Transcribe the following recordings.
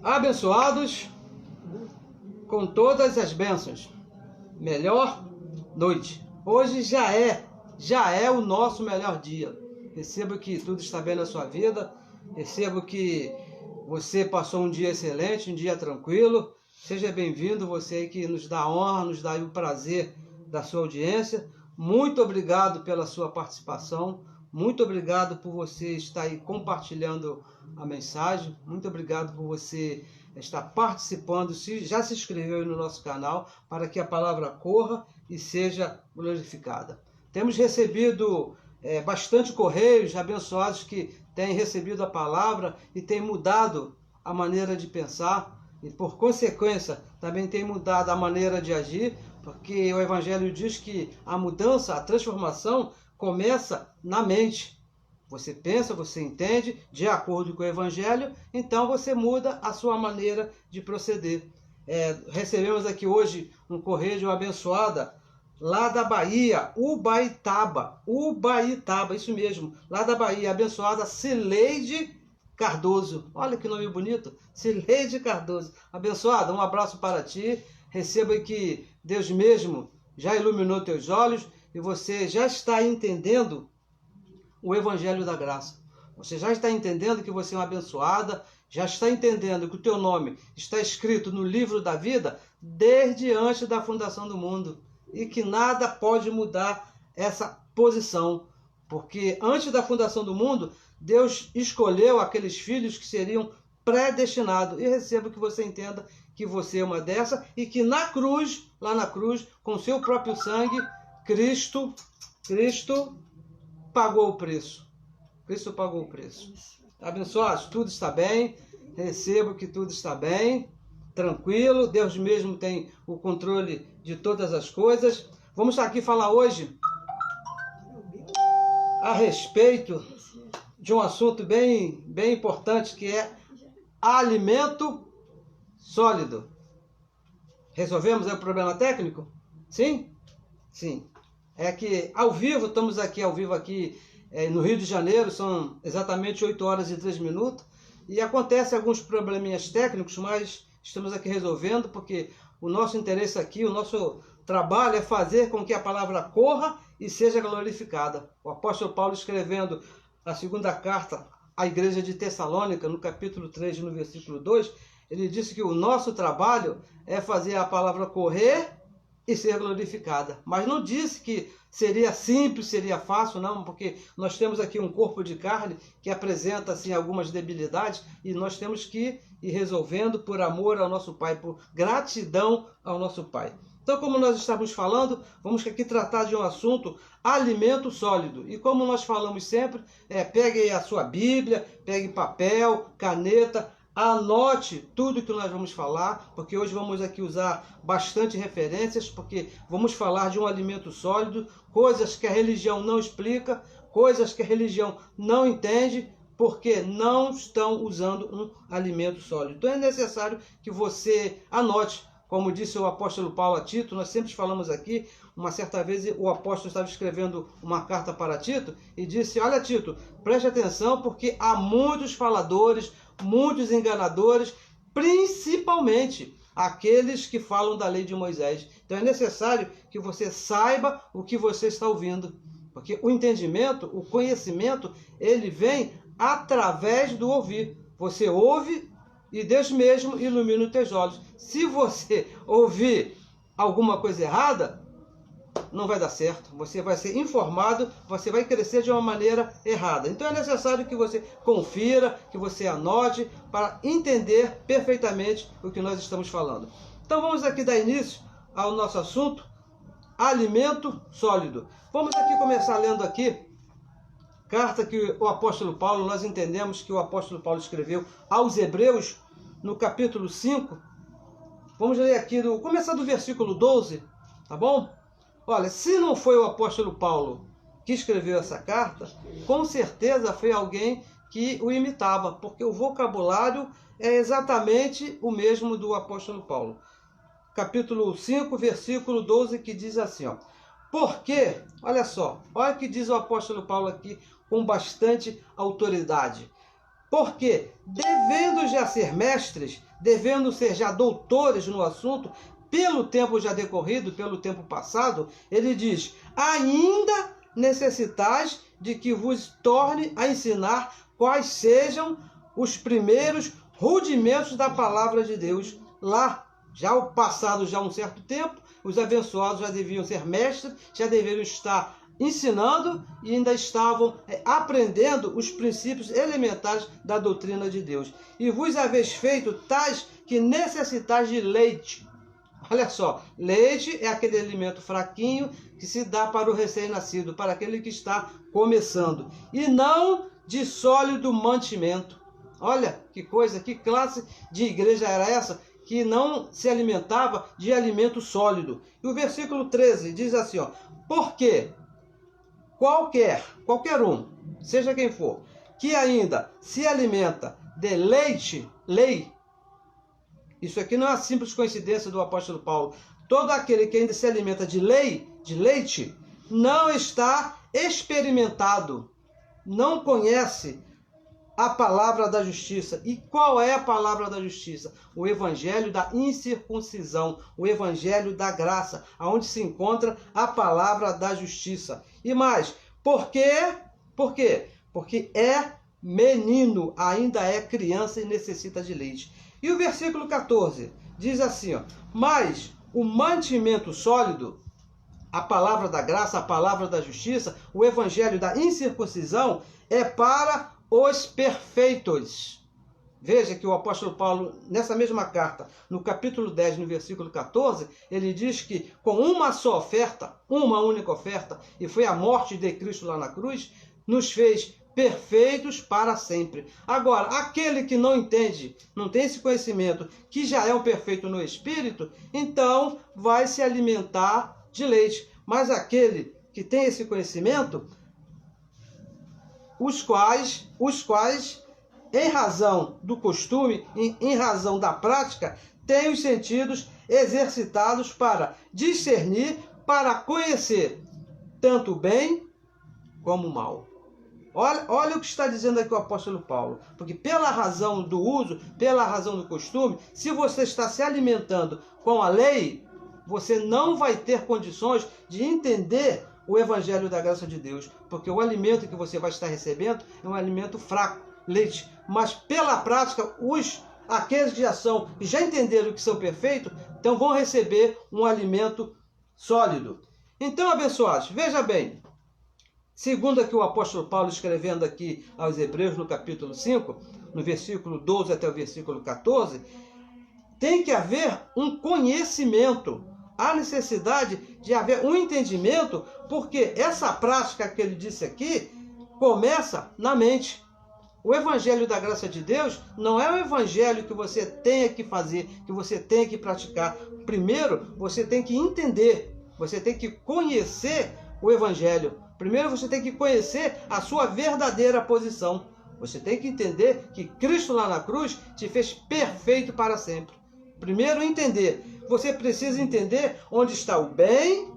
Abençoados com todas as bênçãos. Melhor noite. Hoje já é o nosso melhor dia. Recebo que tudo está bem na sua vida. Recebo que você passou um dia excelente, um dia tranquilo. Seja bem-vindo, você aí que nos dá a honra, nos dá o prazer da sua audiência. Muito obrigado pela sua participação. Muito obrigado por você estar aí compartilhando a mensagem. Muito obrigado por você estar participando, já se inscreveu aí no nosso canal, para que a palavra corra e seja glorificada. Temos recebido bastante correios abençoados que têm recebido a palavra e têm mudado a maneira de pensar e, por consequência, também tem mudado a maneira de agir, porque o Evangelho diz que a mudança, a transformação começa na mente. Você pensa, você entende, de acordo com o Evangelho, então você muda a sua maneira de proceder. Recebemos aqui hoje um correio de uma abençoada lá da Bahia, Ubaitaba, isso mesmo, lá da Bahia, abençoada Cileide Cardoso. Olha que nome bonito, Cileide Cardoso. Abençoada, um abraço para ti. Receba que Deus mesmo já iluminou teus olhos e você já está entendendo o Evangelho da Graça. Você já está entendendo que você é uma abençoada, já está entendendo que o teu nome está escrito no livro da vida desde antes da fundação do mundo e que nada pode mudar essa posição, porque antes da fundação do mundo, Deus escolheu aqueles filhos que seriam predestinados. E recebo que você entenda que você é uma dessa e que na cruz, lá na cruz, com seu próprio sangue, Cristo pagou o preço. Cristo pagou o preço. Abençoados, tudo está bem. Recebo que tudo está bem. Tranquilo. Deus mesmo tem o controle de todas as coisas. Vamos aqui falar hoje a respeito de um assunto bem importante, que é alimento sólido. Resolvemos aí o problema técnico? Sim? Sim. É que ao vivo, estamos aqui ao vivo aqui no Rio de Janeiro, são exatamente 8 horas e 3 minutos, e acontecem alguns probleminhas técnicos, mas estamos aqui resolvendo, porque o nosso interesse aqui, o nosso trabalho é fazer com que a palavra corra e seja glorificada. O apóstolo Paulo, escrevendo a segunda carta à igreja de Tessalônica, no capítulo 3, no versículo 2, ele disse que o nosso trabalho é fazer a palavra correr e ser glorificada. Mas não disse que seria simples, seria fácil, não, porque nós temos aqui um corpo de carne que apresenta assim algumas debilidades e nós temos que ir resolvendo por amor ao nosso Pai, por gratidão ao nosso Pai. Então, como nós estamos falando, vamos aqui tratar de um assunto, alimento sólido. E como nós falamos sempre, pegue a sua Bíblia, pegue papel, caneta, anote tudo que nós vamos falar, porque hoje vamos aqui usar bastante referências, porque vamos falar de um alimento sólido, coisas que a religião não explica, coisas que a religião não entende, porque não estão usando um alimento sólido. Então é necessário que você anote. Como disse o apóstolo Paulo a Tito, nós sempre falamos aqui, uma certa vez o apóstolo estava escrevendo uma carta para Tito e disse: olha, Tito, preste atenção, porque há muitos faladores, muitos enganadores, principalmente aqueles que falam da lei de Moisés. Então é necessário que você saiba o que você está ouvindo, porque o entendimento, o conhecimento, ele vem através do ouvir. Você ouve e Deus mesmo ilumina os teus olhos. Se você ouvir alguma coisa errada, não vai dar certo. Você vai ser informado, você vai crescer de uma maneira errada. Então é necessário que você confira, que você anote, para entender perfeitamente o que nós estamos falando. Então vamos aqui dar início ao nosso assunto, alimento sólido. Vamos aqui começar lendo aqui, carta que o apóstolo Paulo, nós entendemos que o apóstolo Paulo escreveu aos Hebreus, no capítulo 5. Vamos ler aqui, começar do versículo 12, tá bom? Olha, se não foi o apóstolo Paulo que escreveu essa carta, com certeza foi alguém que o imitava, porque o vocabulário é exatamente o mesmo do apóstolo Paulo. Capítulo 5, versículo 12, que diz assim, ó: porque, olha só, olha o que diz o apóstolo Paulo aqui com bastante autoridade. Porque, devendo já ser mestres, devendo ser já doutores no assunto, pelo tempo já decorrido, pelo tempo passado, ele diz, ainda necessitais de que vos torne a ensinar quais sejam os primeiros rudimentos da palavra de Deus. Lá, já o passado, já há um certo tempo, os abençoados já deviam ser mestres, já deveriam estar ensinando e ainda estavam aprendendo os princípios elementares da doutrina de Deus. E vos haveis feito tais que necessitais de leite. Olha só, leite é aquele alimento fraquinho que se dá para o recém-nascido, para aquele que está começando, e não de sólido mantimento. Olha que coisa, que classe de igreja era essa que não se alimentava de alimento sólido. E o versículo 13 diz assim, ó, porque qualquer um, seja quem for, que ainda se alimenta de leite, isso aqui não é uma simples coincidência do apóstolo Paulo. Todo aquele que ainda se alimenta de leite, não está experimentado, não conhece a palavra da justiça. E qual é a palavra da justiça? O evangelho da incircuncisão, o evangelho da graça, aonde se encontra a palavra da justiça. E mais, por quê? Por quê? Porque é menino, ainda é criança e necessita de leite. E o versículo 14 diz assim, ó, mas o mantimento sólido, a palavra da graça, a palavra da justiça, o evangelho da incircuncisão é para os perfeitos. Veja que o apóstolo Paulo, nessa mesma carta, no capítulo 10, no versículo 14, ele diz que com uma só oferta, uma única oferta, e foi a morte de Cristo lá na cruz, nos fez perfeitos para sempre. Agora, aquele que não entende, não tem esse conhecimento, que já é um perfeito no Espírito, então vai se alimentar de leite. Mas aquele que tem esse conhecimento, os quais, em razão do costume, em razão da prática, têm os sentidos exercitados para discernir, para conhecer tanto o bem como o mal. Olha o que está dizendo aqui o apóstolo Paulo. Porque pela razão do uso, pela razão do costume, se você está se alimentando com a lei, você não vai ter condições de entender o evangelho da graça de Deus. Porque o alimento que você vai estar recebendo é um alimento fraco, leite. Mas pela prática, aqueles que já entenderam que são perfeitos, então vão receber um alimento sólido. Então, abençoados, veja bem. Segundo aqui o apóstolo Paulo escrevendo aqui aos Hebreus no capítulo 5, no versículo 12 até o versículo 14, tem que haver um conhecimento, há necessidade de haver um entendimento, porque essa prática que ele disse aqui começa na mente. O evangelho da graça de Deus não é um evangelho que você tenha que fazer, que você tenha que praticar. Primeiro, você tem que entender, você tem que conhecer o evangelho. Primeiro você tem que conhecer a sua verdadeira posição. Você tem que entender que Cristo lá na cruz te fez perfeito para sempre. Primeiro entender. Você precisa entender onde está o bem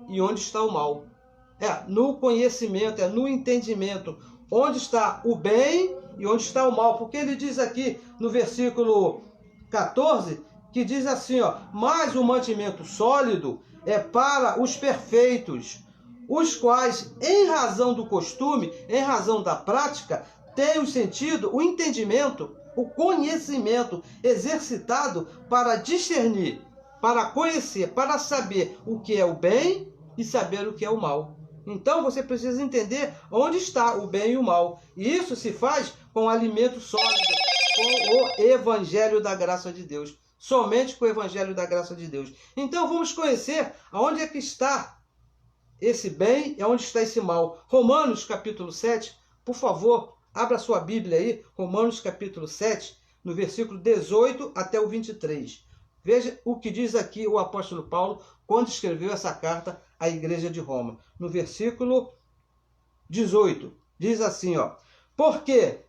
e onde está o mal. No conhecimento, no entendimento. Onde está o bem e onde está o mal. Porque ele diz aqui no versículo 14, que diz assim, ó, mas o mantimento sólido é para os perfeitos, os quais, em razão do costume, em razão da prática, têm o sentido, o entendimento, o conhecimento exercitado para discernir, para conhecer, para saber o que é o bem e saber o que é o mal. Então você precisa entender onde está o bem e o mal. E isso se faz com o alimento sólido, com o evangelho da graça de Deus. Somente com o evangelho da graça de Deus. Então vamos conhecer aonde é que está esse bem e onde está esse mal. Romanos capítulo 7, por favor, abra sua Bíblia aí, Romanos capítulo 7, no versículo 18 até o 23. Veja o que diz aqui o apóstolo Paulo quando escreveu essa carta à igreja de Roma. No versículo 18, diz assim, ó, porque,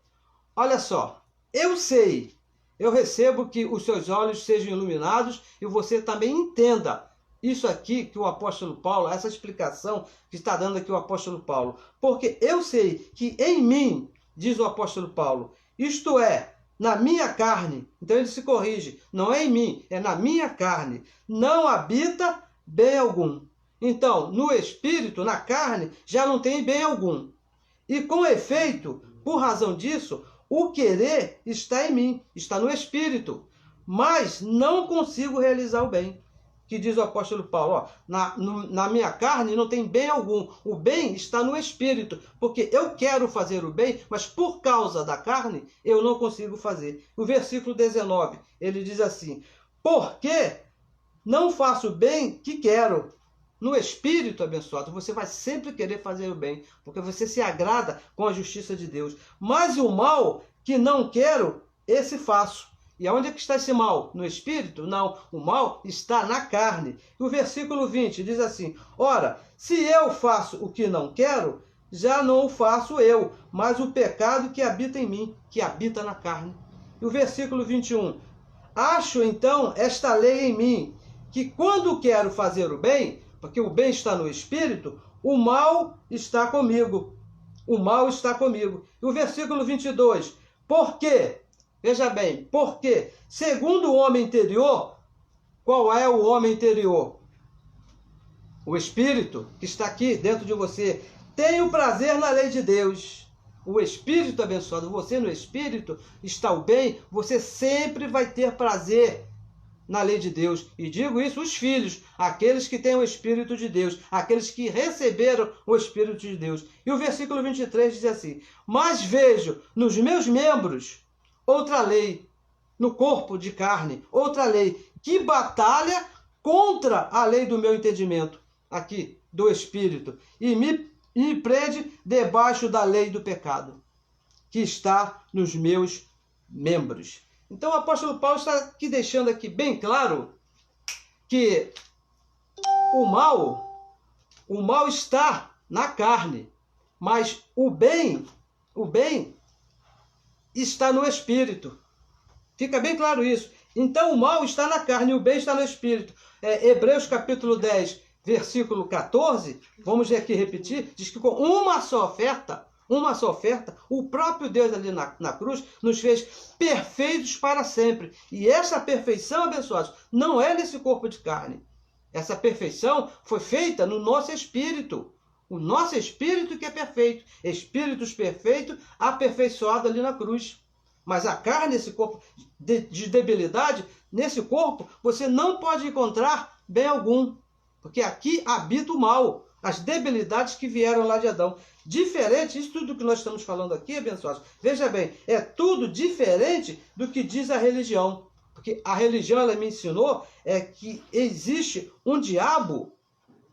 olha só, eu recebo que os seus olhos sejam iluminados e você também entenda isso aqui que o apóstolo Paulo, essa explicação que está dando aqui o apóstolo Paulo. Porque eu sei que em mim, diz o apóstolo Paulo, isto é, na minha carne. Então ele se corrige, não é em mim, é na minha carne. Não habita bem algum. Então, no espírito, na carne, já não tem bem algum. E com efeito, por razão disso, o querer está em mim, está no espírito, mas não consigo realizar o bem. Que diz o apóstolo Paulo, ó, na minha carne não tem bem algum, o bem está no espírito, porque eu quero fazer o bem, mas por causa da carne eu não consigo fazer. O versículo 19, ele diz assim, porque não faço o bem que quero. No espírito, abençoado, você vai sempre querer fazer o bem, porque você se agrada com a justiça de Deus. Mas o mal que não quero, esse faço. E aonde é que está esse mal? No espírito? Não, o mal está na carne. E o versículo 20 diz assim, ora, se eu faço o que não quero, já não o faço eu, mas o pecado que habita em mim, que habita na carne. E o versículo 21, acho então esta lei em mim, que quando quero fazer o bem, porque o bem está no espírito, o mal está comigo. O mal está comigo. E o versículo 22, por quê? Veja bem, porque, segundo o homem interior, qual é o homem interior? O espírito que está aqui dentro de você. Tem o prazer na lei de Deus. O espírito abençoado, você no espírito está o bem, você sempre vai ter prazer na lei de Deus. E digo isso, os filhos, aqueles que têm o Espírito de Deus, aqueles que receberam o Espírito de Deus. E o versículo 23 diz assim, mas vejo nos meus membros outra lei, no corpo de carne, outra lei, que batalha contra a lei do meu entendimento, aqui, do Espírito, e me prende debaixo da lei do pecado, que está nos meus membros. Então o apóstolo Paulo está aqui deixando aqui bem claro que o mal está na carne, mas o bem está no espírito. Fica bem claro isso. Então o mal está na carne e o bem está no espírito. Hebreus capítulo 10, versículo 14, vamos aqui repetir, diz que com uma só oferta, o próprio Deus ali na cruz nos fez perfeitos para sempre. E essa perfeição, abençoados, não é nesse corpo de carne. Essa perfeição foi feita no nosso espírito. O nosso espírito que é perfeito. Espíritos perfeitos, aperfeiçoado ali na cruz. Mas a carne, esse corpo de debilidade, nesse corpo, você não pode encontrar bem algum. Porque aqui habita o mal. As debilidades que vieram lá de Adão. Diferente, isso tudo que nós estamos falando aqui, abençoados, veja bem, é tudo diferente do que diz a religião. Porque a religião, ela me ensinou que existe um diabo,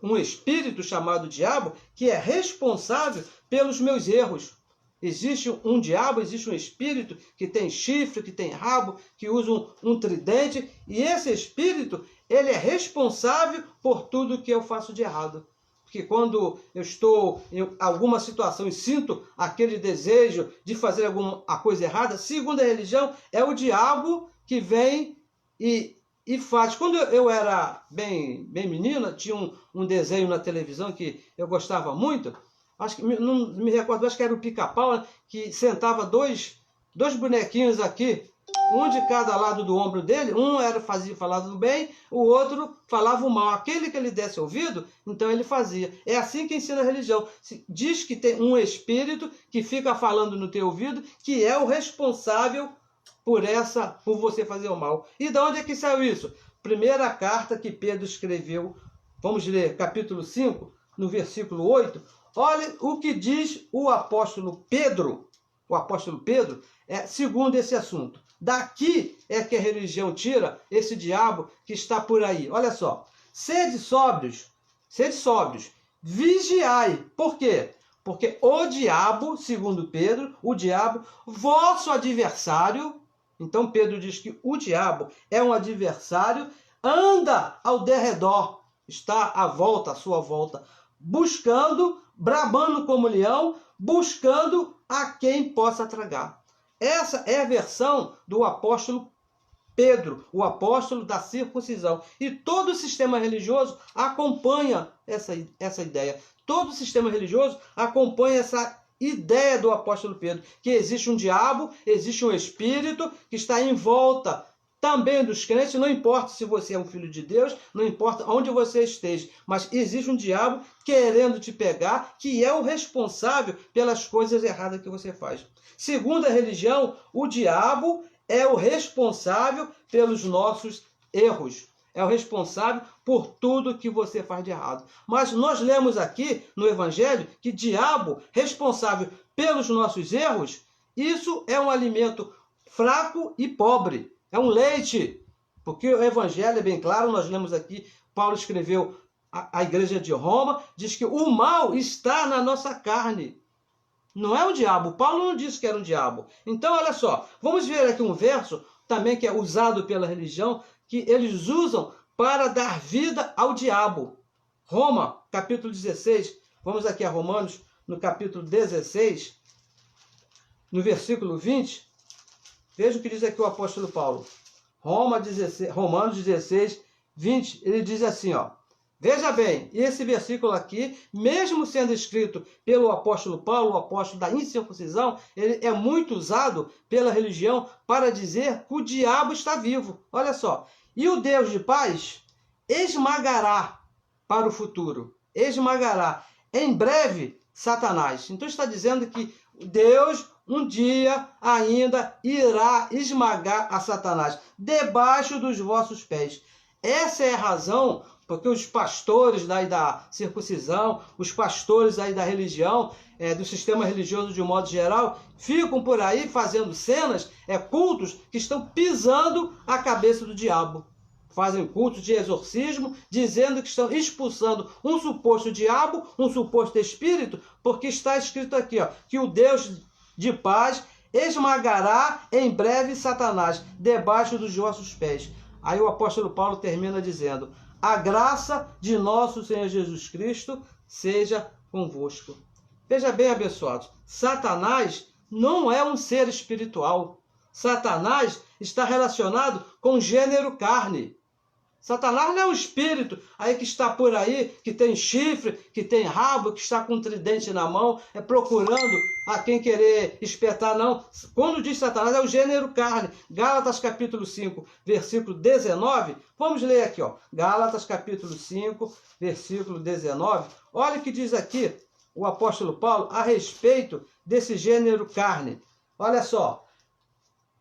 um espírito chamado diabo, que é responsável pelos meus erros. Existe um diabo, existe um espírito que tem chifre, que tem rabo, que usa um tridente, e esse espírito, ele é responsável por tudo que eu faço de errado. Porque quando eu estou em alguma situação e sinto aquele desejo de fazer alguma coisa errada, segundo a religião, é o diabo que vem e faz. Quando eu era bem menina, tinha um desenho na televisão que eu gostava muito, acho que não me recordo, acho que era o Pica-Pau, que sentava dois bonequinhos aqui, um de cada lado do ombro dele, um falava do bem, o outro falava o mal. Aquele que ele desse ouvido, então ele fazia. É assim que ensina a religião. Diz que tem um espírito que fica falando no teu ouvido, que é o responsável por você fazer o mal. E de onde é que saiu isso? Primeira carta que Pedro escreveu, vamos ler, capítulo 5, no versículo 8. Olha o que diz o apóstolo Pedro. O apóstolo Pedro, segundo esse assunto. Daqui é que a religião tira esse diabo que está por aí. Olha só. Sede sóbrios, vigiai. Por quê? Porque o diabo, segundo Pedro, o diabo, vosso adversário. Então Pedro diz que o diabo é um adversário, anda ao derredor, está à sua volta, buscando, bramando como leão, buscando a quem possa tragar. Essa é a versão do apóstolo Pedro, o apóstolo da circuncisão. E todo o sistema religioso acompanha essa ideia. Todo o sistema religioso acompanha ideia do apóstolo Pedro, que existe um diabo, existe um espírito que está em volta também dos crentes, não importa se você é um filho de Deus, não importa onde você esteja, mas existe um diabo querendo te pegar, que é o responsável pelas coisas erradas que você faz. Segundo a religião, o diabo é o responsável pelos nossos erros. É o responsável por tudo que você faz de errado. Mas nós lemos aqui no Evangelho que diabo, responsável pelos nossos erros, isso é um alimento fraco e pobre. É um leite. Porque o Evangelho é bem claro, nós lemos aqui, Paulo escreveu à igreja de Roma, diz que o mal está na nossa carne. Não é o diabo. Paulo não disse que era um diabo. Então, olha só, vamos ver aqui um verso também que é usado pela religião, que eles usam para dar vida ao diabo. Roma, capítulo 16, vamos aqui a Romanos, no capítulo 16, no versículo 20, veja o que diz aqui o apóstolo Paulo. Romanos 16, 20, ele diz assim, ó. Veja bem, esse versículo aqui, mesmo sendo escrito pelo apóstolo Paulo, o apóstolo da incircuncisão, ele é muito usado pela religião para dizer que o diabo está vivo. Olha só. E o Deus de paz esmagará para o futuro. Esmagará em breve Satanás. Então está dizendo que Deus um dia ainda irá esmagar a Satanás debaixo dos vossos pés. Essa é a razão porque os pastores da circuncisão, os pastores aí da religião, do sistema religioso de um modo geral, ficam por aí fazendo cenas, cultos que estão pisando a cabeça do diabo. Fazem cultos de exorcismo, dizendo que estão expulsando um suposto diabo, um suposto espírito, porque está escrito aqui, ó, que o Deus de paz esmagará em breve Satanás debaixo dos vossos pés. Aí o apóstolo Paulo termina dizendo: a graça de nosso Senhor Jesus Cristo seja convosco. Veja bem, abençoados, Satanás não é um ser espiritual. Satanás está relacionado com o gênero carne. Satanás não é um espírito aí que está por aí, que tem chifre, que tem rabo, que está com um tridente na mão, procurando a quem querer espetar, não. Quando diz Satanás, é o gênero carne. Gálatas capítulo 5, versículo 19. Vamos ler aqui, ó. Gálatas capítulo 5, versículo 19. Olha o que diz aqui o apóstolo Paulo a respeito desse gênero carne. Olha só.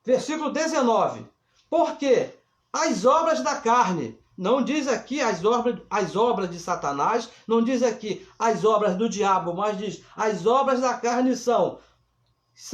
Versículo 19. Porque as obras da carne, não diz aqui as obras de Satanás, não diz aqui as obras do diabo, mas diz as obras da carne são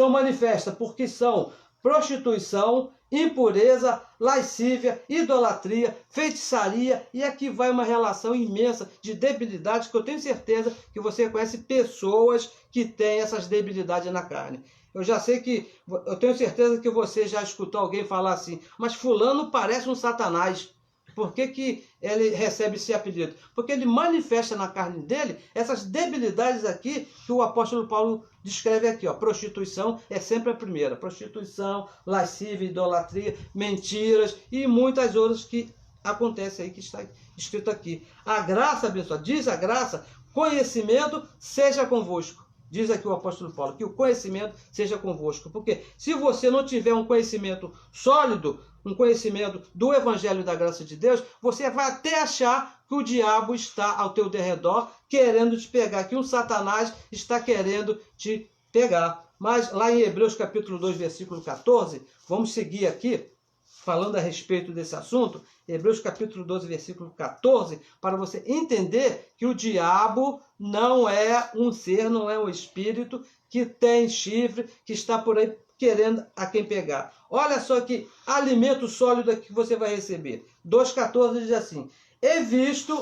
manifestas, porque são prostituição, impureza, lascívia, idolatria, feitiçaria, e aqui vai uma relação imensa de debilidades, que eu tenho certeza que você conhece pessoas que têm essas debilidades na carne. Eu tenho certeza que você já escutou alguém falar assim, mas fulano parece um Satanás. Por que ele recebe esse apelido? Porque ele manifesta na carne dele essas debilidades aqui que o apóstolo Paulo descreve aqui. Ó. Prostituição é sempre a primeira. Prostituição, lascívia, idolatria, mentiras e muitas outras que acontecem aí, que está escrito aqui. A graça, abençoada, diz a graça, conhecimento seja convosco. Diz aqui o apóstolo Paulo, que o conhecimento seja convosco. Porque se você não tiver um conhecimento sólido, um conhecimento do Evangelho da graça de Deus, você vai até achar que o diabo está ao teu derredor, querendo te pegar, que um Satanás está querendo te pegar. Mas lá em Hebreus capítulo 2, versículo 14, vamos seguir aqui, falando a respeito desse assunto, Hebreus capítulo 12, versículo 14, para você entender que o diabo não é um ser, não é um espírito que tem chifre, que está por aí querendo a quem pegar. Olha só que alimento sólido que você vai receber. 2,14 diz assim,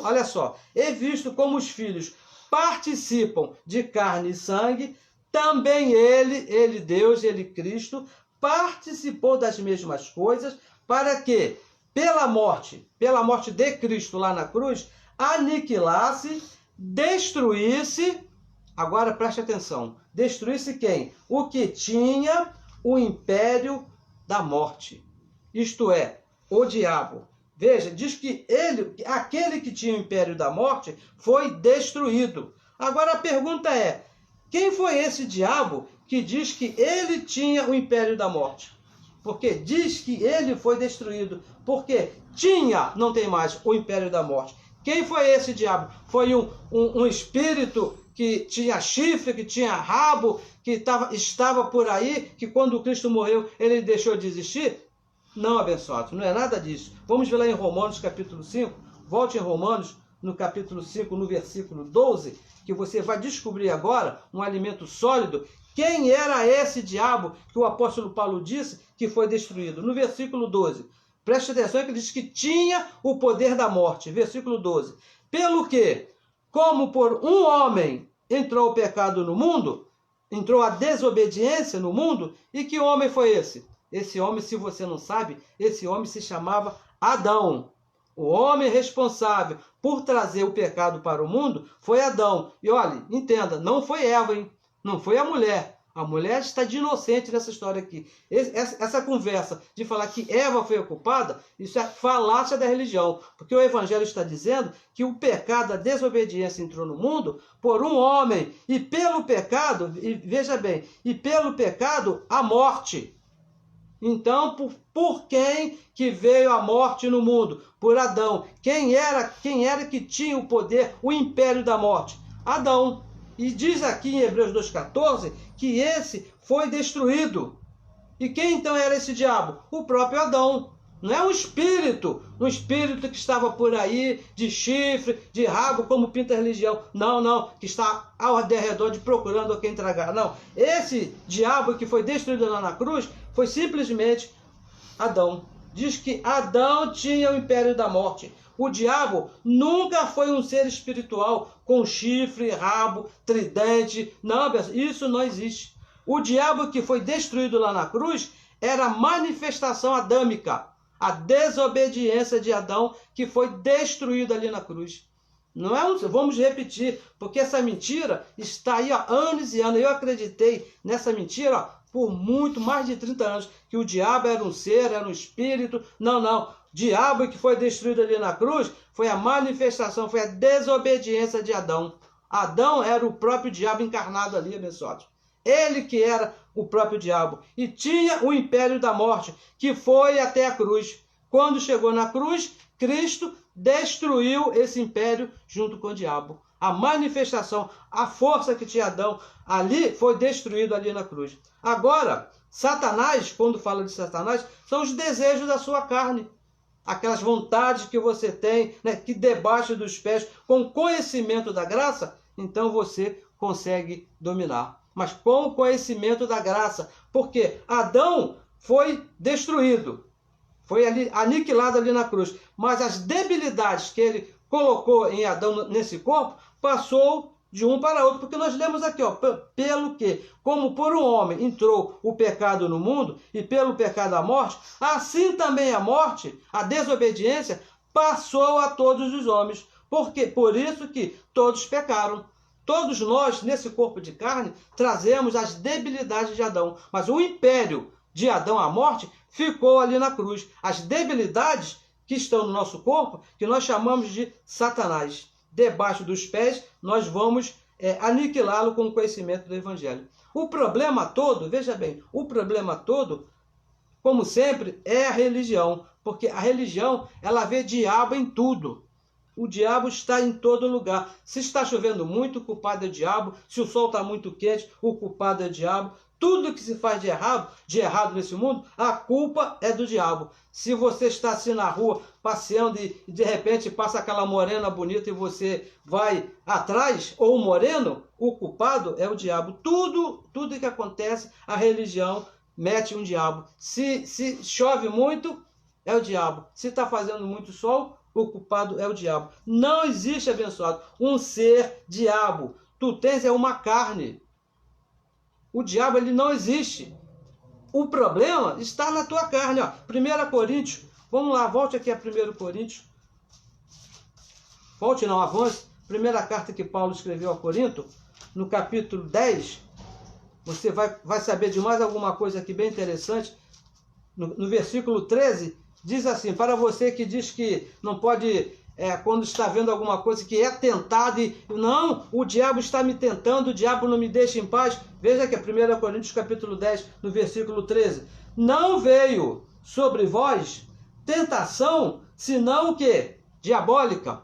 olha só, visto como os filhos participam de carne e sangue, também ele Deus, ele Cristo, participou das mesmas coisas, para que, pela morte de Cristo lá na cruz, aniquilasse, destruísse, agora preste atenção, destruísse quem? O que tinha o império da morte, isto é, o diabo. Veja, diz que aquele que tinha o império da morte, foi destruído. Agora a pergunta é, Quem foi esse diabo que diz que ele tinha o império da morte? Porque diz que ele foi destruído. Porque tinha, não tem mais, o império da morte. Quem foi esse diabo? Foi um espírito que tinha chifre, que tinha rabo, que estava por aí, que quando Cristo morreu, ele deixou de existir? Não, abençoados, não é nada disso. Vamos ver lá em Romanos capítulo 5. Volte em Romanos, no capítulo 5, no versículo 12, que você vai descobrir agora um alimento sólido. Quem era esse diabo que o apóstolo Paulo disse que foi destruído? No versículo 12. Preste atenção que ele diz que tinha o poder da morte. Versículo 12. Pelo que, como por um homem entrou o pecado no mundo, entrou a desobediência no mundo, e que homem foi esse? Esse homem, se você não sabe, esse homem se chamava Adão. O homem responsável por trazer o pecado para o mundo foi Adão. E olha, entenda, não foi Eva, hein? Não foi a mulher. A mulher está de inocente nessa história aqui. Essa conversa de falar que Eva foi a culpada, isso é falácia da religião. Porque o Evangelho está dizendo que o pecado, a desobediência entrou no mundo por um homem. E pelo pecado, e veja bem, e pelo pecado, a morte. Então, por quem que veio a morte no mundo? Por Adão. Quem era que tinha o poder, o império da morte? Adão. E diz aqui em Hebreus 2,14 que esse foi destruído. E quem então era esse diabo? O próprio Adão. Não é um espírito que estava por aí, de chifre, de rabo, como pinta a religião. Não, que está ao redor de procurando a quem tragar. Não, esse diabo que foi destruído lá na cruz foi simplesmente Adão. Diz que Adão tinha o império da morte. O diabo nunca foi um ser espiritual com chifre, rabo, tridente. Não, isso não existe. O diabo que foi destruído lá na cruz era a manifestação adâmica, a desobediência de Adão que foi destruída ali na cruz. Não é vamos repetir, porque essa mentira está aí há anos e anos. Eu acreditei nessa mentira por muito mais de 30 anos, que o diabo era um ser, era um espírito. Não. Diabo que foi destruído ali na cruz foi a manifestação, foi a desobediência de Adão. Adão era o próprio diabo encarnado ali, abençoados. Ele que era o próprio diabo. E tinha o império da morte, que foi até a cruz. Quando chegou na cruz, Cristo destruiu esse império junto com o diabo. A manifestação, a força que tinha Adão ali foi destruído ali na cruz. Agora, Satanás, quando fala de Satanás, são os desejos da sua carne. Aquelas vontades que você tem, né, que debaixo dos pés, com conhecimento da graça, então você consegue dominar. Mas com o conhecimento da graça, porque Adão foi destruído, foi ali, aniquilado ali na cruz, mas as debilidades que ele colocou em Adão nesse corpo, passou de um para outro, porque nós lemos aqui, pelo que, como por um homem entrou o pecado no mundo, e pelo pecado a morte, assim também a morte, a desobediência, passou a todos os homens. Porque por isso que todos pecaram. Todos nós, nesse corpo de carne, trazemos as debilidades de Adão, mas o império de Adão, a morte, ficou ali na cruz. As debilidades que estão no nosso corpo, que nós chamamos de Satanás. Debaixo dos pés, nós vamos aniquilá-lo com o conhecimento do Evangelho. O problema todo, veja bem, o problema todo, como sempre, é a religião. Porque a religião, ela vê diabo em tudo. O diabo está em todo lugar. Se está chovendo muito, o culpado é o diabo. Se o sol está muito quente, o culpado é o diabo. Tudo que se faz de errado nesse mundo, a culpa é do diabo. Se você está assim na rua, passeando e de repente passa aquela morena bonita e você vai atrás, ou o moreno, o culpado é o diabo. Tudo que acontece, a religião mete um diabo. Se chove muito, é o diabo. Se está fazendo muito sol, o culpado é o diabo. Não existe, abençoado, um ser diabo. Tu tens uma carne. O diabo, ele não existe. O problema está na tua carne. 1 Coríntios, vamos lá, volte aqui a 1 Coríntios. Volte não, avance. Primeira carta que Paulo escreveu a Corinto, no capítulo 10, você vai saber de mais alguma coisa aqui bem interessante. No versículo 13, diz assim: para você que diz que não pode quando está vendo alguma coisa que é tentado e não, o diabo está me tentando, o diabo não me deixa em paz. Veja que é 1 Coríntios capítulo 10, no versículo 13. Não veio sobre vós tentação, senão o quê? Diabólica.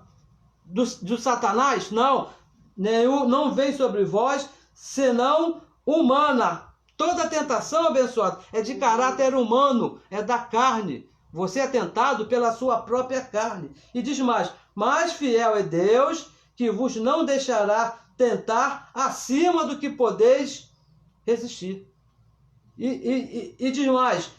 Do Satanás? Não. Não vem sobre vós, senão humana. Toda tentação, abençoado, é de caráter humano, é da carne. Você é tentado pela sua própria carne. E diz mais fiel é Deus, que vos não deixará tentar acima do que podeis resistir. E diz mais,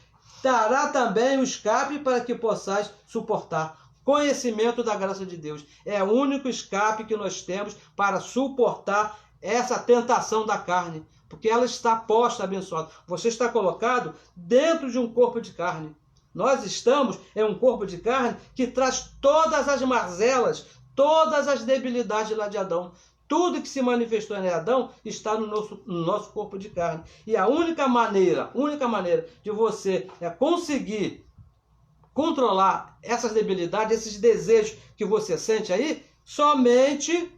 dará também o escape para que possais suportar. Conhecimento da graça de Deus. É o único escape que nós temos para suportar essa tentação da carne. Porque ela está posta, abençoado. Você está colocado dentro de um corpo de carne. Nós estamos em um corpo de carne que traz todas as mazelas, todas as debilidades lá de Adão. Tudo que se manifestou em Adão está no nosso corpo de carne. E a única maneira de você conseguir controlar essas debilidades, esses desejos que você sente aí, somente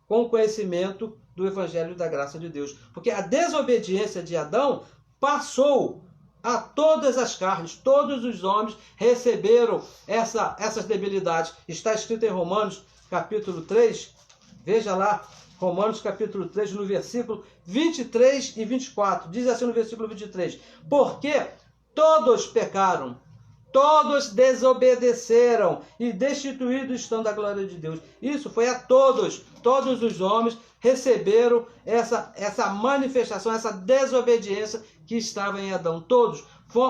com o conhecimento do Evangelho da graça de Deus. Porque a desobediência de Adão passou a todas as carnes, todos os homens receberam essas debilidades. Está escrito em Romanos capítulo 3, veja lá, Romanos capítulo 3, no versículo 23 e 24. Diz assim no versículo 23, porque todos pecaram, todos desobedeceram e destituídos estão da glória de Deus. Isso foi a todos os homens receberam essa manifestação, essa desobediência que estava em Adão. Todos,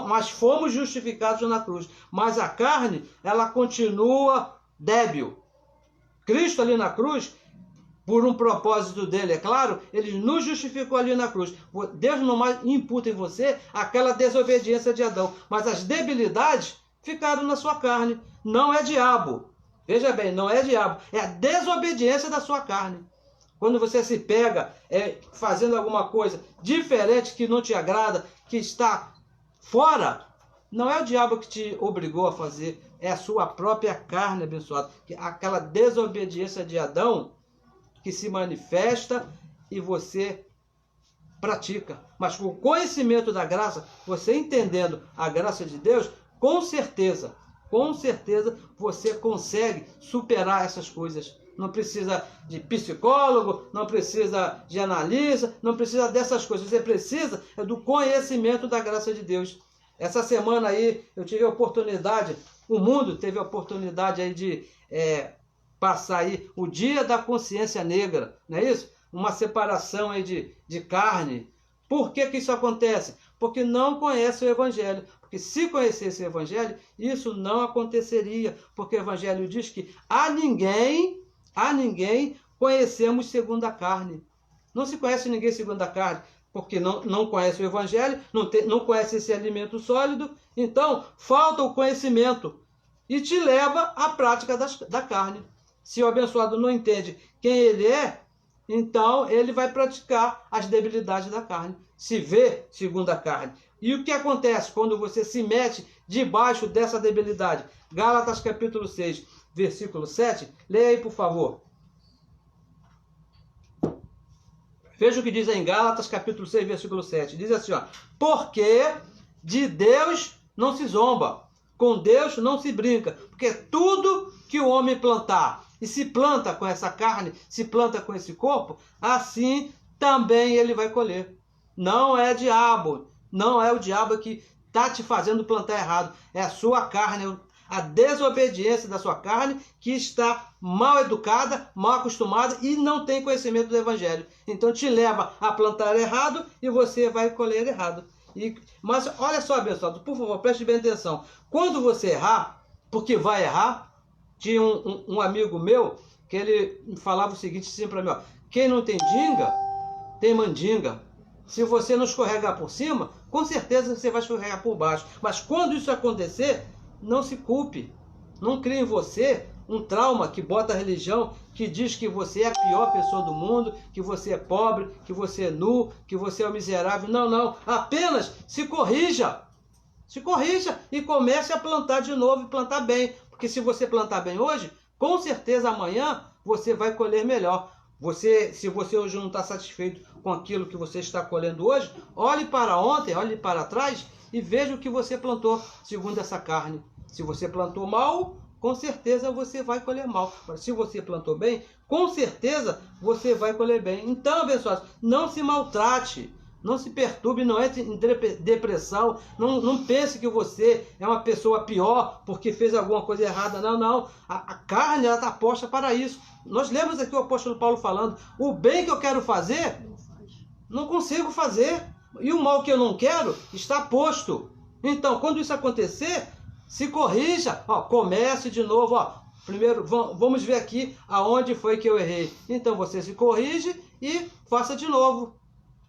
mas fomos justificados na cruz. Mas a carne, ela continua débil. Cristo ali na cruz, por um propósito dele, é claro, ele nos justificou ali na cruz. Deus não mais imputa em você aquela desobediência de Adão, mas as debilidades ficaram na sua carne. Não é diabo. Veja bem, não é diabo, é a desobediência da sua carne. Quando você se pega fazendo alguma coisa diferente que não te agrada, que está fora, não é o diabo que te obrigou a fazer, é a sua própria carne, abençoada. Aquela desobediência de Adão que se manifesta e você pratica. Mas com o conhecimento da graça, você entendendo a graça de Deus, com certeza você consegue superar essas coisas. Não precisa de psicólogo, não precisa de analista, não precisa dessas coisas. Você precisa do conhecimento da graça de Deus. Essa semana aí eu tive a oportunidade, o mundo teve a oportunidade aí de passar aí o Dia da Consciência Negra, não é isso? Uma separação aí de carne. Por que isso acontece? Porque não conhece o Evangelho. Porque se conhecesse o Evangelho, isso não aconteceria. Porque o Evangelho diz que a ninguém conhecemos segundo a carne. Não se conhece ninguém segundo a carne, porque não conhece o Evangelho, não conhece esse alimento sólido. Então, falta o conhecimento e te leva à prática da carne. Se o abençoado não entende quem ele é, então ele vai praticar as debilidades da carne, se vê segundo a carne. E o que acontece quando você se mete debaixo dessa debilidade? Gálatas capítulo 6, versículo 7, leia aí por favor. Veja o que diz aí em Gálatas capítulo 6, versículo 7. Diz assim, ó, porque de Deus não se zomba, com Deus não se brinca, porque tudo que o homem plantar, e se planta com essa carne, se planta com esse corpo, assim também ele vai colher. Não é diabo, não é o diabo que está te fazendo plantar errado, é a sua carne, a desobediência da sua carne que está mal educada, mal acostumada e não tem conhecimento do Evangelho. Então te leva a plantar errado e você vai colher errado. Mas olha só, abençoado, por favor, preste bem atenção. Quando você errar, porque vai errar, tinha um amigo meu que ele falava o seguinte sempre para mim, ó, quem não tem dinga, tem mandinga. Se você não escorregar por cima, com certeza você vai escorregar por baixo. Mas quando isso acontecer, não se culpe. Não crie em você um trauma que bota a religião, que diz que você é a pior pessoa do mundo, que você é pobre, que você é nu, que você é um miserável. Não, não. Apenas se corrija. Se corrija e comece a plantar de novo e plantar bem. Porque se você plantar bem hoje, com certeza amanhã você vai colher melhor. Se você hoje não está satisfeito com aquilo que você está colhendo hoje, olhe para ontem, olhe para trás e veja o que você plantou segundo essa carne. Se você plantou mal, com certeza você vai colher mal. Mas se você plantou bem, com certeza você vai colher bem. Então, abençoados, não se maltrate, não se perturbe, não entre em depressão, não pense que você é uma pessoa pior porque fez alguma coisa errada. Não, não. A carne está posta para isso. Nós lemos aqui o apóstolo Paulo falando, o bem que eu quero fazer, não consigo fazer. E o mal que eu não quero está posto. Então, quando isso acontecer, se corrija. Comece de novo. Primeiro, vamos ver aqui aonde foi que eu errei. Então, você se corrige e faça de novo.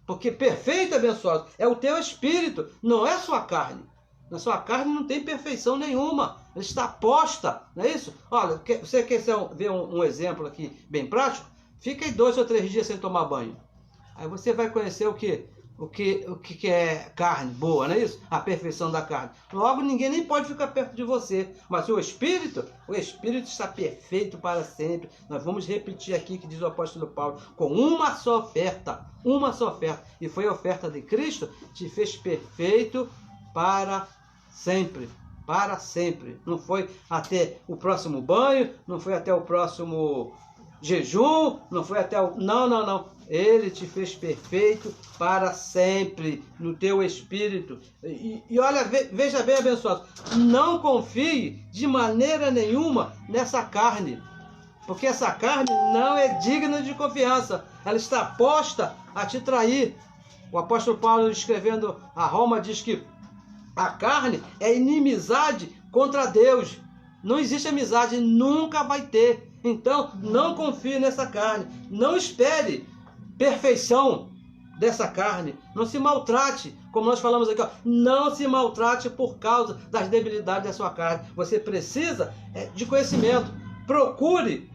Porque perfeito, abençoado, é o teu espírito, não é a sua carne. Na sua carne não tem perfeição nenhuma. Ela está posta, não é isso? Olha, você quer ver um exemplo aqui bem prático? Fica aí 2 ou 3 dias sem tomar banho. Aí você vai conhecer o que é carne boa, não é isso? A perfeição da carne. Logo, ninguém nem pode ficar perto de você. Mas o Espírito está perfeito para sempre. Nós vamos repetir aqui que diz o apóstolo Paulo, com uma só oferta. E foi a oferta de Cristo, te fez perfeito para sempre. Para sempre. Não foi até o próximo banho, não foi até o próximo jejum, não foi até o... Não. Ele te fez perfeito para sempre no teu espírito. E olha, veja bem, abençoado, não confie de maneira nenhuma nessa carne, porque essa carne não é digna de confiança. Ela está posta a te trair. O apóstolo Paulo, escrevendo a Roma, diz que a carne é inimizade contra Deus. Não existe amizade, nunca vai ter. Então, não confie nessa carne. Não espere perfeição dessa carne. Não se maltrate, como nós falamos aqui. Não se maltrate por causa das debilidades da sua carne. Você precisa de conhecimento. Procure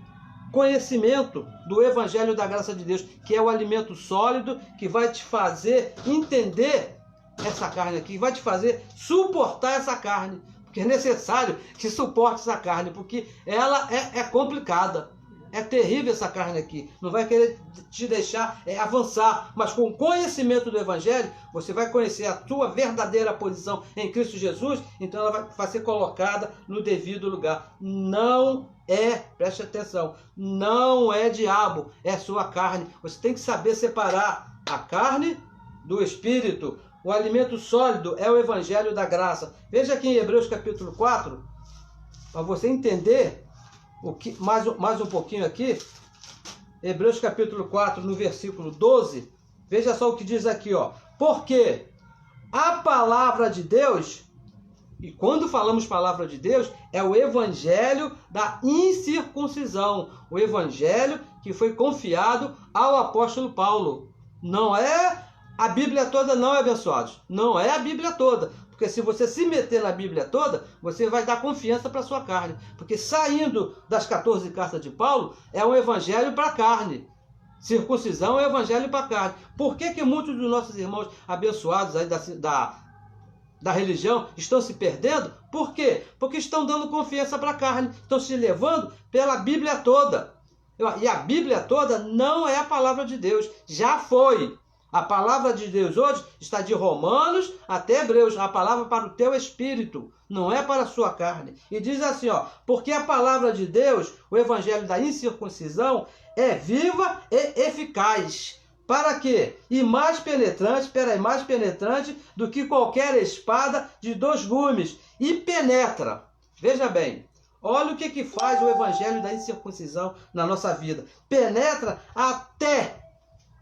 conhecimento do Evangelho da Graça de Deus, que é o alimento sólido que vai te fazer entender essa carne aqui, vai te fazer suportar essa carne. Porque é necessário que suporte essa carne, porque ela é complicada. É terrível essa carne aqui. Não vai querer te deixar avançar. Mas com o conhecimento do Evangelho, você vai conhecer a tua verdadeira posição em Cristo Jesus. Então ela vai ser colocada no devido lugar. Não preste atenção, não é diabo, é sua carne. Você tem que saber separar a carne do espírito. O alimento sólido é o Evangelho da Graça. Veja aqui em Hebreus capítulo 4, para você entender mais um pouquinho aqui. Hebreus capítulo 4, no versículo 12. Veja só o que diz aqui, porque a palavra de Deus, e quando falamos palavra de Deus, é o Evangelho da incircuncisão. O Evangelho que foi confiado ao apóstolo Paulo. Não é a Bíblia toda, não, abençoados. Não é a Bíblia toda. Porque se você se meter na Bíblia toda, você vai dar confiança para a sua carne. Porque saindo das 14 cartas de Paulo, é um evangelho para a carne. Circuncisão é um evangelho para a carne. Por que muitos dos nossos irmãos abençoados aí da religião estão se perdendo? Por quê? Porque estão dando confiança para a carne. Estão se levando pela Bíblia toda. E a Bíblia toda não é a palavra de Deus. Já foi. A palavra de Deus hoje está de Romanos até Hebreus, a palavra para o teu espírito, não é para a sua carne. E diz assim, porque a palavra de Deus, o evangelho da incircuncisão, é viva e eficaz. Para quê? Mais penetrante do que qualquer espada de 2 gumes. E penetra. Veja bem, olha o que faz o evangelho da incircuncisão na nossa vida. Penetra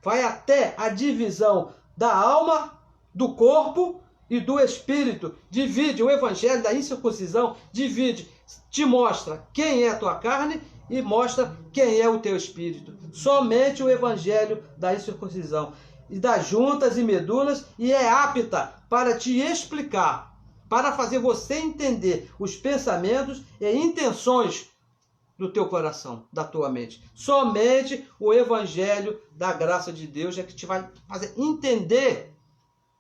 vai até a divisão da alma, do corpo e do espírito. Divide o evangelho da incircuncisão, te mostra quem é a tua carne e mostra quem é o teu espírito. Somente o evangelho da incircuncisão. E das juntas e medulas, e é apta para te explicar, para fazer você entender os pensamentos e intenções do teu coração, da tua mente. Somente o Evangelho da Graça de Deus é que te vai fazer entender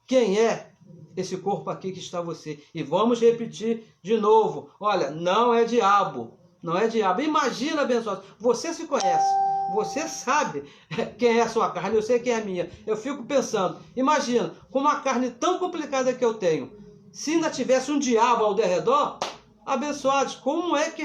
quem é esse corpo aqui que está você. E vamos repetir de novo. Olha, não é diabo. não é diabo. Imagina, abençoado, você se conhece, você sabe quem é a sua carne, eu sei quem é a minha. Eu fico pensando, imagina, com uma carne tão complicada que eu tenho, se ainda tivesse um diabo ao derredor, abençoados, como é que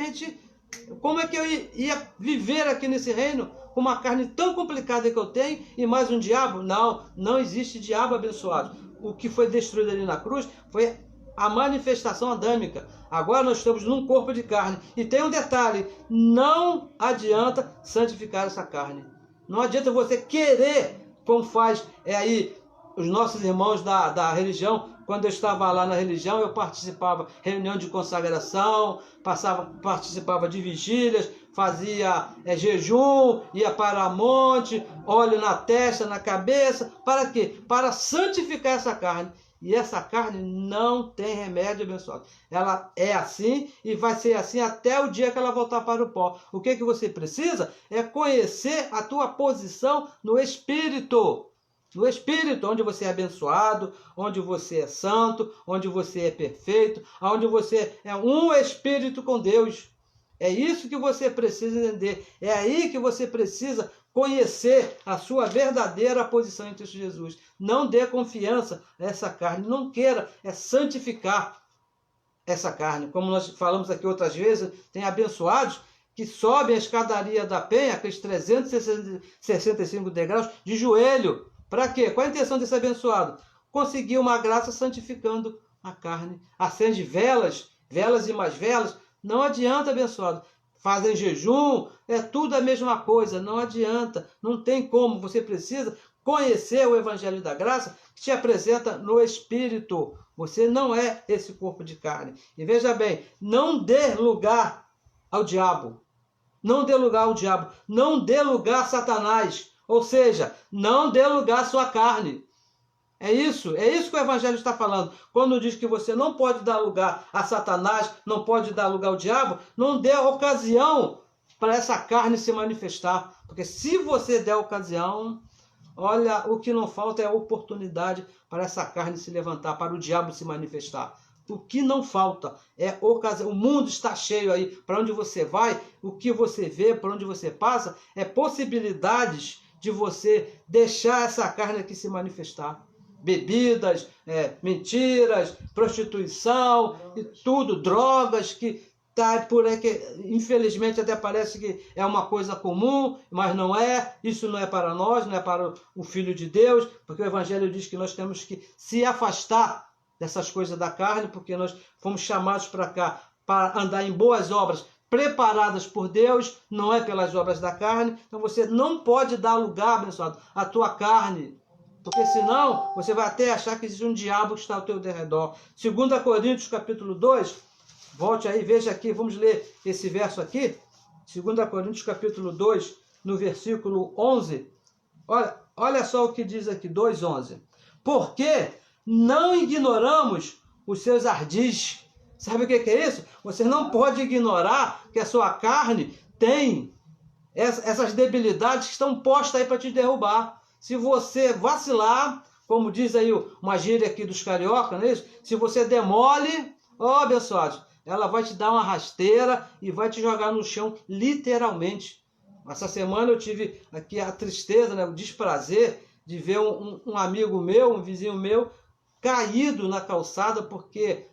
eu ia viver aqui nesse reino com uma carne tão complicada que eu tenho e mais um diabo? Não, não existe diabo, abençoado. O que foi destruído ali na cruz foi a manifestação adâmica. Agora nós estamos num corpo de carne. E tem um detalhe, não adianta santificar essa carne. Não adianta você querer, como faz aí os nossos irmãos da religião. Quando eu estava lá na religião, eu participava de reunião de consagração, participava de vigílias, fazia jejum, ia para monte, óleo na testa, na cabeça. Para quê? Para santificar essa carne. E essa carne não tem remédio, abençoado. Ela é assim e vai ser assim até o dia que ela voltar para o pó. O que você precisa é conhecer a tua posição no Espírito. No Espírito, onde você é abençoado, onde você é santo, onde você é perfeito, onde você é um Espírito com Deus. É isso que você precisa entender. É aí que você precisa conhecer a sua verdadeira posição em Cristo Jesus. Não dê confiança a essa carne. Não queira santificar essa carne. Como nós falamos aqui outras vezes, tem abençoados que sobem a escadaria da penha, aqueles 365 degraus, de joelho. Para quê? Qual a intenção desse abençoado? Conseguir uma graça santificando a carne. Acende velas e mais velas. Não adianta, abençoado. Fazem jejum, é tudo a mesma coisa. Não adianta, não tem como. Você precisa conhecer o Evangelho da Graça que te apresenta no Espírito. Você não é esse corpo de carne. E veja bem, não dê lugar ao diabo. Não dê lugar ao diabo. Não dê lugar a Satanás. Ou seja, não dê lugar à sua carne. É isso que o Evangelho está falando. Quando diz que você não pode dar lugar a Satanás, não pode dar lugar ao diabo, não dê ocasião para essa carne se manifestar. Porque se você der ocasião, olha, o que não falta é oportunidade para essa carne se levantar, para o diabo se manifestar. O que não falta é ocasião. O mundo está cheio aí. Para onde você vai, o que você vê, para onde você passa, é possibilidades de você deixar essa carne aqui se manifestar. Bebidas, mentiras, prostituição e tudo, drogas que tá por aí, que infelizmente até parece que é uma coisa comum, mas não é. Isso não é para nós, não é para o Filho de Deus, porque o Evangelho diz que nós temos que se afastar dessas coisas da carne, porque nós fomos chamados para cá para andar em boas obras, preparadas por Deus, não é pelas obras da carne. Então você não pode dar lugar, abençoado, à tua carne, porque senão você vai até achar que existe um diabo que está ao teu derredor. 2 Coríntios capítulo 2, volte aí, veja aqui, vamos ler esse verso aqui, 2 Coríntios capítulo 2, no versículo 11, olha só o que diz aqui, 2:11. Porque não ignoramos os seus ardis. Sabe o que é isso? Você não pode ignorar que a sua carne tem essas debilidades que estão postas aí para te derrubar. Se você vacilar, como diz aí uma gíria aqui dos carioca, não é isso? Se você demole, abençoados, ela vai te dar uma rasteira e vai te jogar no chão, literalmente. Essa semana eu tive aqui a tristeza, né, o desprazer de ver um amigo meu, um vizinho meu, caído na calçada porque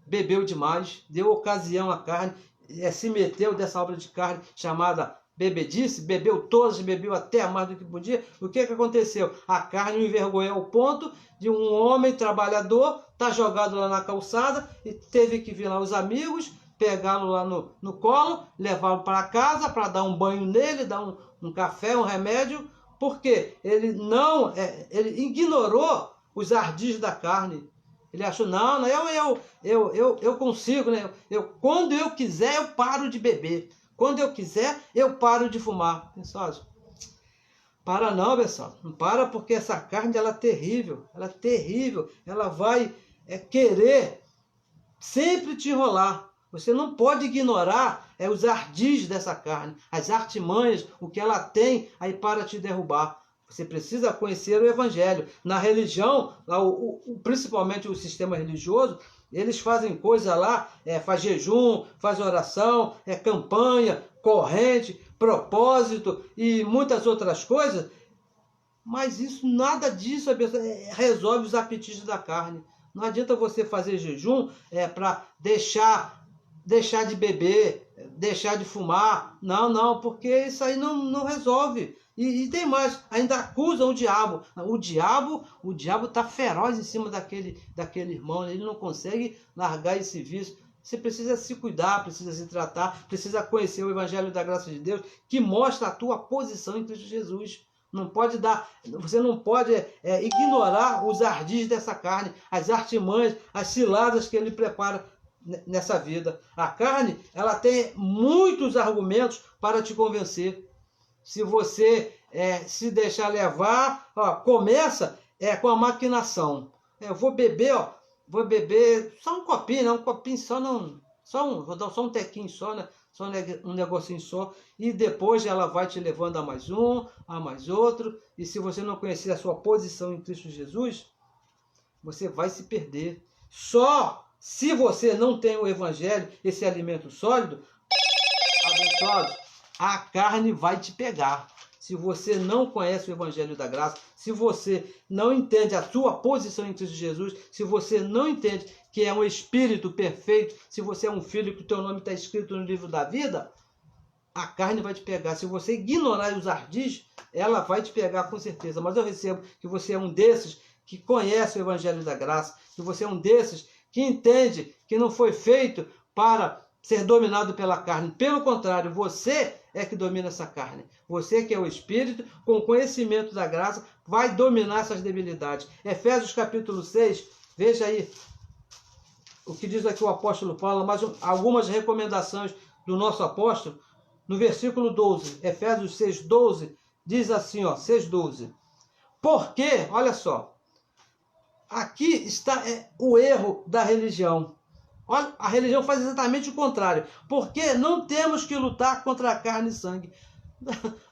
bebeu demais, deu ocasião à carne, se meteu dessa obra de carne chamada bebedice, bebeu todas, bebeu até mais do que podia. O que aconteceu? A carne o envergonhou ao ponto de um homem trabalhador estar jogado lá na calçada e teve que vir lá os amigos, pegá-lo lá no colo, levá-lo para casa para dar um banho nele, dar um café, um remédio, porque ele ignorou os ardis da carne. Ele achou, não, eu consigo, né? Quando eu quiser, eu paro de beber. Quando eu quiser, eu paro de fumar. Pessoal, para não, pessoal. Não para, porque essa carne, ela é terrível. Ela é terrível. Ela vai querer sempre te enrolar. Você não pode ignorar os ardis dessa carne, as artimanhas, o que ela tem aí para te derrubar. Você precisa conhecer o Evangelho. Na religião, principalmente o sistema religioso, Eles fazem coisa lá, faz jejum, faz oração, campanha, corrente, propósito e muitas outras coisas. Mas isso, nada disso resolve os apetites da carne. Não adianta você fazer jejum para deixar de beber, deixar de fumar. Não, porque isso aí não resolve. E tem mais, ainda acusam o diabo. O diabo está feroz em cima daquele irmão. Ele não consegue largar esse vício. Você precisa se cuidar, precisa se tratar, precisa conhecer o Evangelho da Graça de Deus, que mostra a tua posição em Cristo Jesus. Você não pode ignorar os ardis dessa carne, as artimanhas, as ciladas que ele prepara nessa vida. A carne, ela tem muitos argumentos para te convencer. Se você se deixar levar, começa com a maquinação. Vou beber só um copinho, só, vou dar só um tequinho só, né? Só um negocinho só, e depois ela vai te levando a mais um, a mais outro, e se você não conhecer a sua posição em Cristo Jesus, você vai se perder. Só se você não tem o Evangelho, esse alimento sólido, abençoados, a carne vai te pegar. Se você não conhece o Evangelho da Graça, se você não entende a sua posição em Cristo Jesus, se você não entende que é um Espírito perfeito, se você é um filho que o teu nome está escrito no livro da vida, a carne vai te pegar. Se você ignorar os ardis, ela vai te pegar com certeza. Mas eu recebo que você é um desses que conhece o Evangelho da Graça, que você é um desses que entende que não foi feito para ser dominado pela carne. Pelo contrário, você é que domina essa carne. Você que é o Espírito, com o conhecimento da graça, vai dominar essas debilidades. Efésios capítulo 6, veja aí o que diz aqui o apóstolo Paulo, mas algumas recomendações do nosso apóstolo. No versículo 12, Efésios 6, 12, diz assim, 6,12. Porque, olha só, aqui está o erro da religião. Olha, a religião faz exatamente o contrário. Porque não temos que lutar contra a carne e sangue.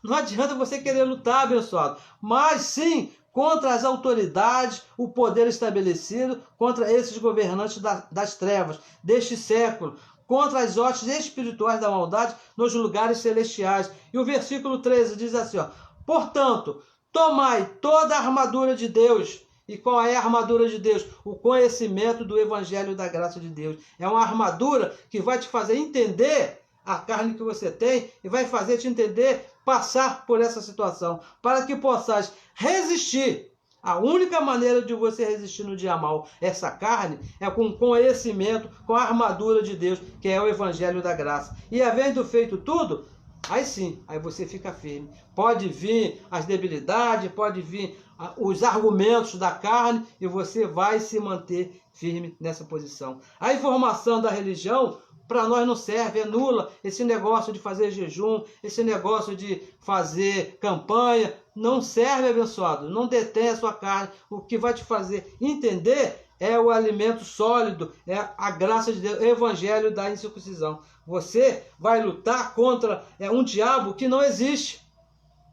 Não adianta você querer lutar, abençoado. Mas sim contra as autoridades, o poder estabelecido, contra esses governantes das trevas, deste século, contra as hostes espirituais da maldade nos lugares celestiais. E o versículo 13 diz assim, portanto, tomai toda a armadura de Deus. E qual é a armadura de Deus? O conhecimento do Evangelho da Graça de Deus. É uma armadura que vai te fazer entender a carne que você tem e vai fazer te entender, passar por essa situação, para que possas resistir. A única maneira de você resistir no dia mal, essa carne, é com conhecimento, com a armadura de Deus, que é o Evangelho da Graça. E havendo feito tudo, aí sim, aí você fica firme. Pode vir as debilidades, pode vir os argumentos da carne e você vai se manter firme nessa posição. A informação da religião para nós não serve, é nula. Esse negócio de fazer jejum, esse negócio de fazer campanha, não serve, abençoado. Não detém a sua carne. O que vai te fazer entender é o alimento sólido, é a graça de Deus, o Evangelho da incircuncisão. Você vai lutar contra um diabo que não existe.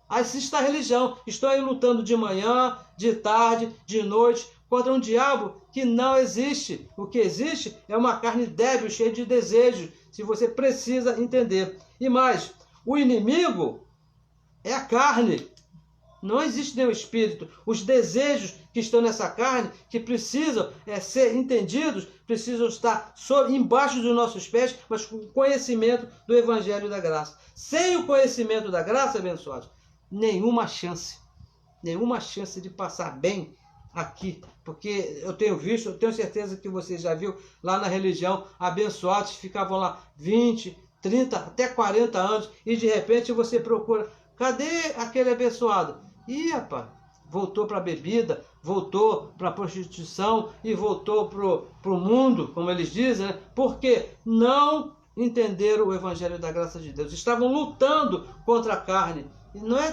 Assim está a religião. Estou aí lutando de manhã, de tarde, de noite, contra um diabo que não existe. O que existe é uma carne débil, cheia de desejos. Se você precisa entender. E mais, o inimigo é a carne. Não existe nenhum espírito. Os desejos que estão nessa carne, que precisam ser entendidos, precisam estar embaixo dos nossos pés, mas com o conhecimento do Evangelho da Graça. Sem o conhecimento da graça, abençoados, nenhuma chance de passar bem aqui, porque eu tenho visto, eu tenho certeza que você já viu lá na religião, abençoados ficavam lá 20, 30, até 40 anos, e de repente você procura, cadê aquele abençoado? Ih, rapaz, voltou para a bebida, voltou para a prostituição e voltou para o mundo, como eles dizem, né? Porque não entenderam o Evangelho da Graça de Deus, estavam lutando contra a carne.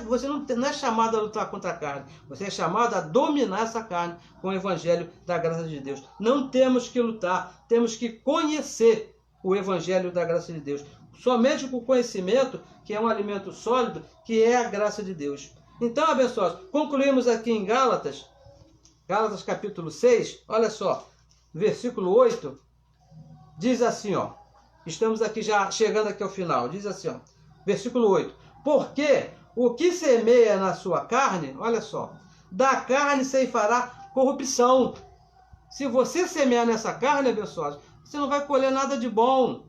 Você não é chamado a lutar contra a carne, você é chamado a dominar essa carne com o Evangelho da Graça de Deus. Não temos que lutar, temos que conhecer o Evangelho da Graça de Deus. Somente com o conhecimento, que é um alimento sólido, que é a graça de Deus. Então, abençoados, concluímos aqui em Gálatas capítulo 6, olha só, versículo 8, diz assim, ó. Estamos aqui já chegando aqui ao final. Diz assim, ó. Versículo 8. Porque o que semeia na sua carne, olha só, da carne ceifará corrupção. Se você semear nessa carne, abençoados, você não vai colher nada de bom.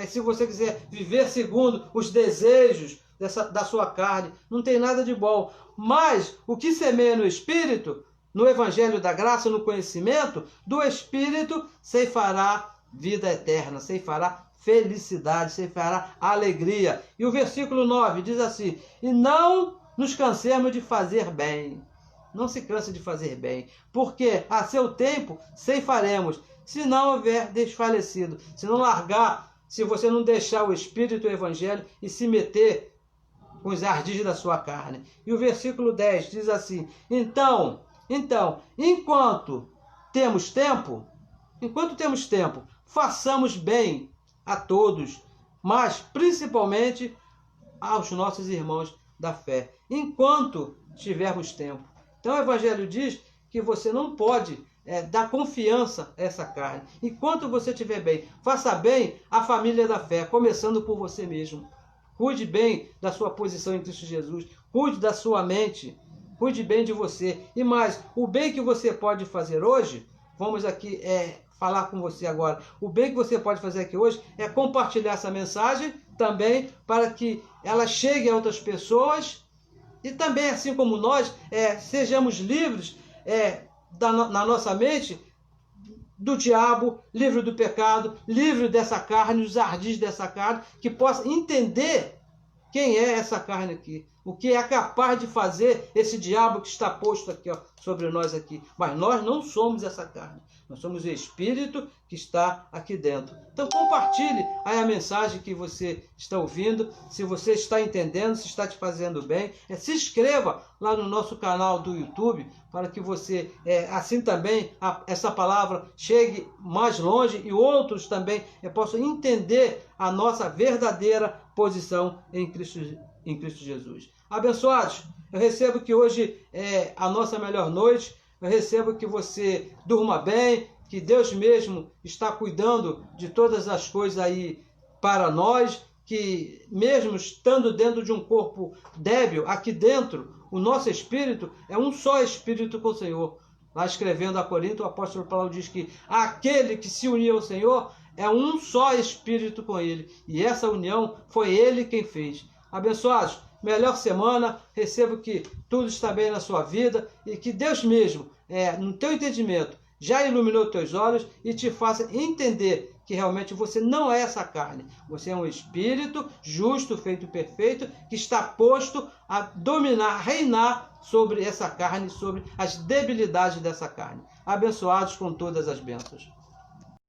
Se você quiser viver segundo os desejos da sua carne, não tem nada de bom. Mas o que semeia no Espírito, no Evangelho da Graça, no conhecimento do Espírito, ceifará vida eterna, ceifará felicidade, ceifará alegria. E o versículo 9 diz assim: e não nos cansemos de fazer bem. Não se canse de fazer bem, porque a seu tempo ceifaremos, se não houver desfalecido, se não largar, se você não deixar o Espírito e o Evangelho e se meter com os ardis da sua carne. E o versículo 10 diz assim: Então, enquanto temos tempo, façamos bem a todos, mas principalmente aos nossos irmãos da fé, enquanto tivermos tempo. Então o Evangelho diz que você não pode dar confiança a essa carne. Enquanto você estiver bem, faça bem a família da fé, começando por você mesmo. Cuide bem da sua posição em Cristo Jesus, cuide da sua mente, cuide bem de você. E mais, o bem que você pode fazer hoje, vamos aqui falar com você agora, o bem que você pode fazer aqui hoje é compartilhar essa mensagem também para que ela chegue a outras pessoas e também, assim como nós, sejamos livres na nossa mente do diabo, livre do pecado, livre dessa carne, dos ardis dessa carne, que possa entender quem é essa carne aqui, o que é capaz de fazer esse diabo que está posto aqui, ó, sobre nós aqui. Mas nós não somos essa carne, nós somos o Espírito que está aqui dentro. Então compartilhe aí a mensagem que você está ouvindo, se você está entendendo, se está te fazendo bem. Se inscreva lá no nosso canal do YouTube, para que você, assim também, essa palavra chegue mais longe e outros também possam entender a nossa verdadeira posição em Cristo Jesus. Abençoados, eu recebo que hoje é a nossa melhor noite, eu recebo que você durma bem, que Deus mesmo está cuidando de todas as coisas aí para nós, que mesmo estando dentro de um corpo débil, aqui dentro, o nosso espírito é um só espírito com o Senhor. Lá escrevendo a Corinto, o apóstolo Paulo diz que aquele que se uniu ao Senhor é um só espírito com ele. E essa união foi ele quem fez. Abençoados, melhor semana, recebo que tudo está bem na sua vida e que Deus mesmo, no teu entendimento, já iluminou teus olhos e te faça entender que realmente você não é essa carne. Você é um espírito justo, feito perfeito, que está posto a dominar, reinar sobre essa carne, sobre as debilidades dessa carne. Abençoados com todas as bênçãos.